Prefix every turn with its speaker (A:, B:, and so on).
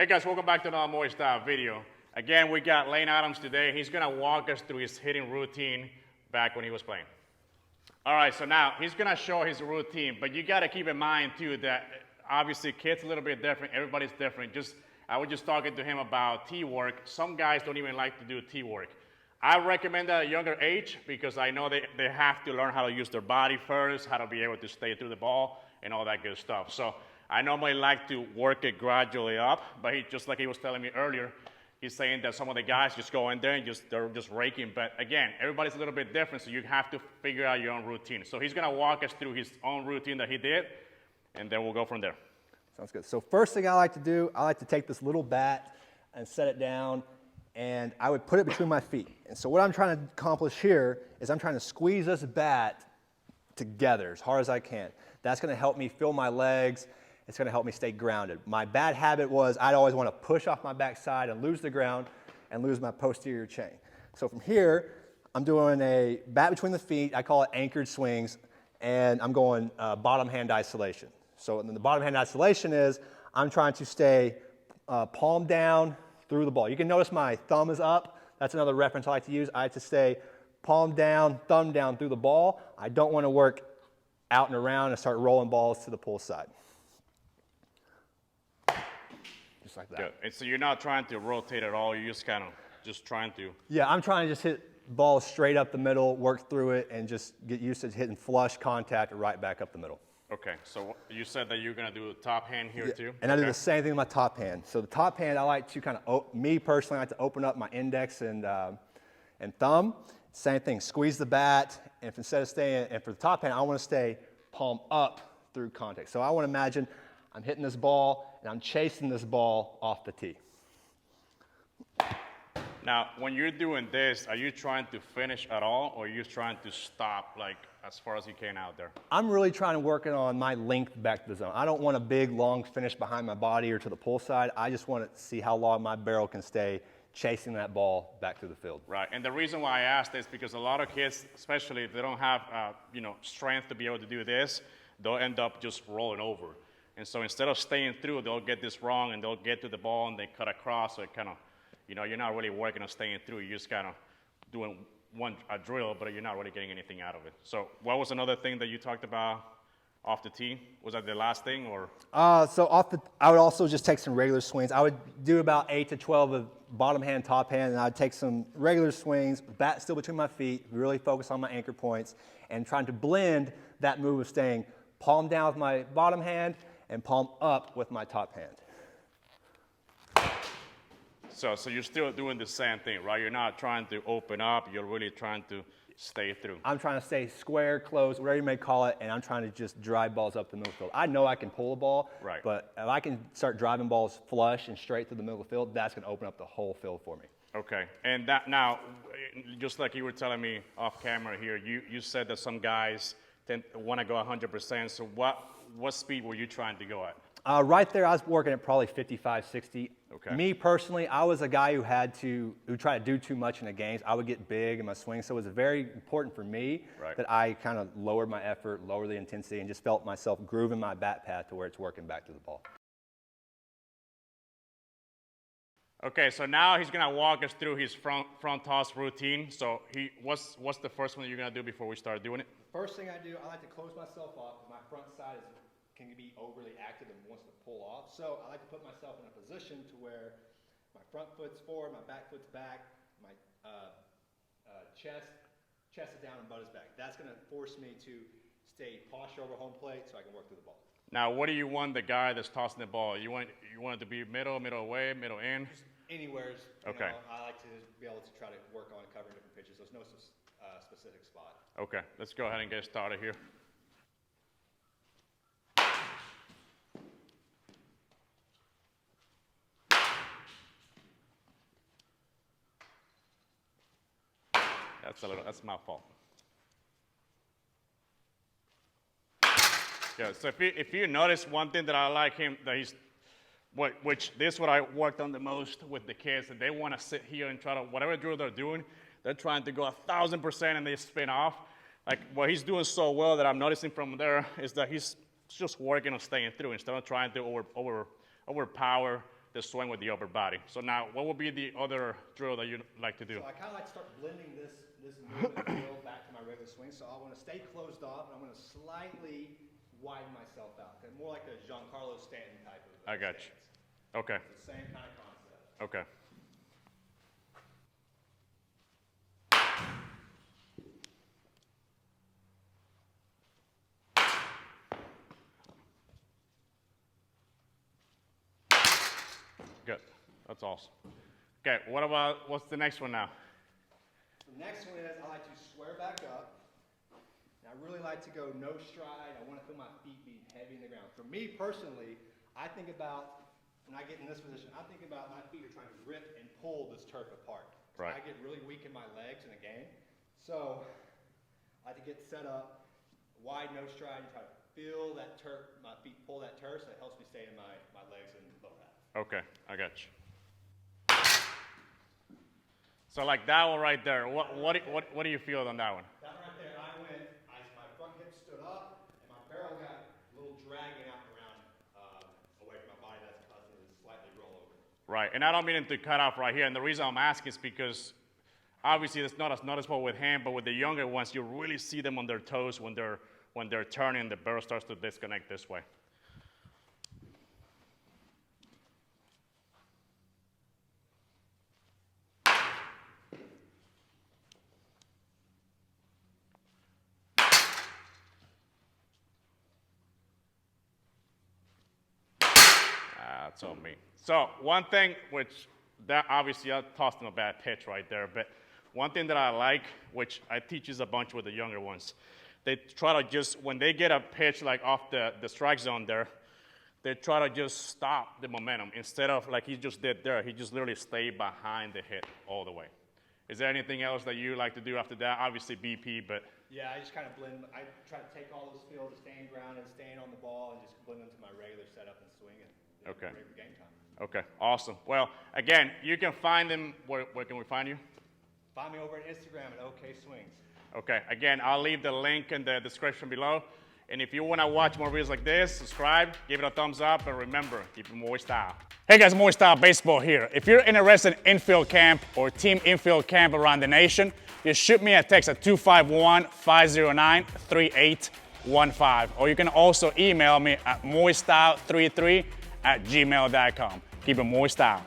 A: Hey guys, welcome back to another Moy Style video. Again, we got Lane Adams today. He's gonna walk us through his hitting routine back when he was playing. All right, so now he's gonna show his routine, but you gotta keep in mind too that obviously kids a little bit different, everybody's different. I was just talking to him about tee work. Some guys don't even like to do tee work. I recommend that at a younger age because I know they have to learn how to use their body first, how to be able to stay through the ball and all that good stuff. So I normally like to work it gradually up, but just like he was telling me earlier, he's saying that some of the guys just go in there and they're just raking. But again, everybody's a little bit different, so you have to figure out your own routine. So he's gonna walk us through his own routine that he did, and then we'll go from there.
B: Sounds good. So first thing I like to do, I like to take this little bat and set it down, and I would put it between my feet. And so what I'm trying to accomplish here is I'm trying to squeeze this bat together as hard as I can. That's gonna help me feel my legs. It's gonna help me stay grounded. My bad habit was I'd always wanna push off my backside and lose the ground and lose my posterior chain. So from here, I'm doing a bat between the feet. I call it anchored swings, and I'm going bottom hand isolation. So the bottom hand isolation is I'm trying to stay palm down through the ball. You can notice my thumb is up. That's another reference I like to use. I like to stay palm down, thumb down through the ball. I don't wanna work out and around and start rolling balls to the pull side. Just like that.
A: Good. And so you're not trying to rotate at all, you're just kind of trying to.
B: Yeah, I'm trying to just hit balls straight up the middle, work through it, and just get used to hitting flush contact right back up the middle.
A: Okay, so you said that you're gonna do the top hand here too?
B: And I do the same thing with my top hand. So the top hand, I like to kind of, me personally, I like to open up my index and thumb. Same thing, squeeze the bat, and if instead of staying, and for the top hand, I wanna stay palm up through contact. So I wanna imagine I'm hitting this ball, and I'm chasing this ball off the tee.
A: Now, when you're doing this, are you trying to finish at all, or are you trying to stop like as far as you can out there?
B: I'm really trying to work on my length back to the zone. I don't want a big, long finish behind my body or to the pull side. I just want to see how long my barrel can stay chasing that ball back through the field.
A: Right, and the reason why I asked is because a lot of kids, especially if they don't have strength to be able to do this, they'll end up just rolling over. And so instead of staying through, they'll get this wrong and they'll get to the ball and they cut across. So it kind of, you're not really working on staying through. You're just kind of doing a drill, but you're not really getting anything out of it. So what was another thing that you talked about off the tee? Was that the last thing or?
B: I would also just take some regular swings. I would do about 8 to 12 of bottom hand, top hand, and I'd take some regular swings, bat still between my feet, really focus on my anchor points, and trying to blend that move of staying palm down with my bottom hand and palm up with my top hand.
A: So you're still doing the same thing, right? You're not trying to open up, you're really trying to stay through.
B: I'm trying to stay square, close, whatever you may call it, and I'm trying to just drive balls up the middle field. I know I can pull a ball,
A: right,
B: but if I can start driving balls flush and straight through the middle of the field, that's going to open up the whole field for me.
A: Okay, and that now, just like you were telling me off camera here, you said that some guys want to go 100%, so what speed were you trying to go at?
B: Right there, I was working at probably 55, 60.
A: Okay.
B: Me personally, I was a guy who tried to do too much in the games. I would get big in my swing, so it was very important for me that I kind of lowered my effort, lowered the intensity, and just felt myself grooving my bat path to where it's working back to the ball.
A: Okay, so now he's gonna walk us through his front toss routine. So what's the first one that you're gonna do before we start doing it?
B: First thing I do, I like to close myself off because my front side can be overly active and wants to pull off. So I like to put myself in a position to where my front foot's forward, my back foot's back, my chest is down and butt is back. That's going to force me to stay posture over home plate so I can work through the ball.
A: Now, what do you want the guy that's tossing the ball? You want it to be middle away, middle in?
B: Just anywhere.
A: Okay.
B: I like to be able to try to work on covering different pitches. There's no specific spot.
A: Okay, let's go ahead and get started here. That's my fault. Yeah, so if you notice one thing that I like him, that which this is what I worked on the most with the kids, that they want to sit here and try to, whatever drill they're doing, they're trying to go 1,000% and they spin off. Like what he's doing so well that I'm noticing from there is that he's just working on staying through instead of trying to overpower the swing with the upper body. So now, what would be the other drill that you'd like to do?
B: So I kind of like to start blending this movement feel back to my regular swing. So I want to stay closed off, and I'm going to slightly widen myself out. More like a Giancarlo Stanton type of
A: I got
B: stance.
A: you. Okay.
B: It's the same kind of concept.
A: Okay. Good. That's awesome. Okay, what's the next one now?
B: The next one is I like to square back up. And I really like to go no stride. I want to feel my feet be heavy in the ground. For me personally, I think about, when I get in this position, I think about my feet are trying to rip and pull this turf apart. So
A: Right.
B: I get really weak in my legs in a game. So I like to get set up, wide no stride, and try to feel that turf, my feet pull that turf, so it helps me stay in my legs and low half.
A: Okay, I got you. So like that one right there, what do you feel on that one?
B: That right there, my front hip stood up, and my barrel got a little dragging out around away from my body. That's causing it to slightly roll over.
A: Right, and I don't mean to cut off right here, and the reason I'm asking is because obviously it's not as noticeable with him, but with the younger ones, you really see them on their toes when they're turning, the barrel starts to disconnect this way. That's on me. So one thing, which that obviously I tossed him a bad pitch right there, but one thing that I like, which I teach is a bunch with the younger ones, they try to just, when they get a pitch like off the strike zone there, they try to just stop the momentum. Instead of like he just did there, he just literally stayed behind the hit all the way. Is there anything else that you like to do after that? Obviously BP, but.
B: Yeah, I just kind of blend. I try to take all those feels of staying grounded, staying on the ball, and just blend them to my regular setup and swing and
A: Okay.
B: ready for game time.
A: Okay, awesome. Well, again, you can find them, where can we find you?
B: Find me over on Instagram at OK Swings.
A: Okay, again, I'll leave the link in the description below. And if you want to watch more videos like this, subscribe, give it a thumbs up, and remember, keep it Moy Style. Hey guys, Moy Style Baseball here. If you're interested in infield camp or team infield camp around the nation, just shoot me a text at 251-509-3815. Or you can also email me at moystyle33@gmail.com. Keep it Moy Style.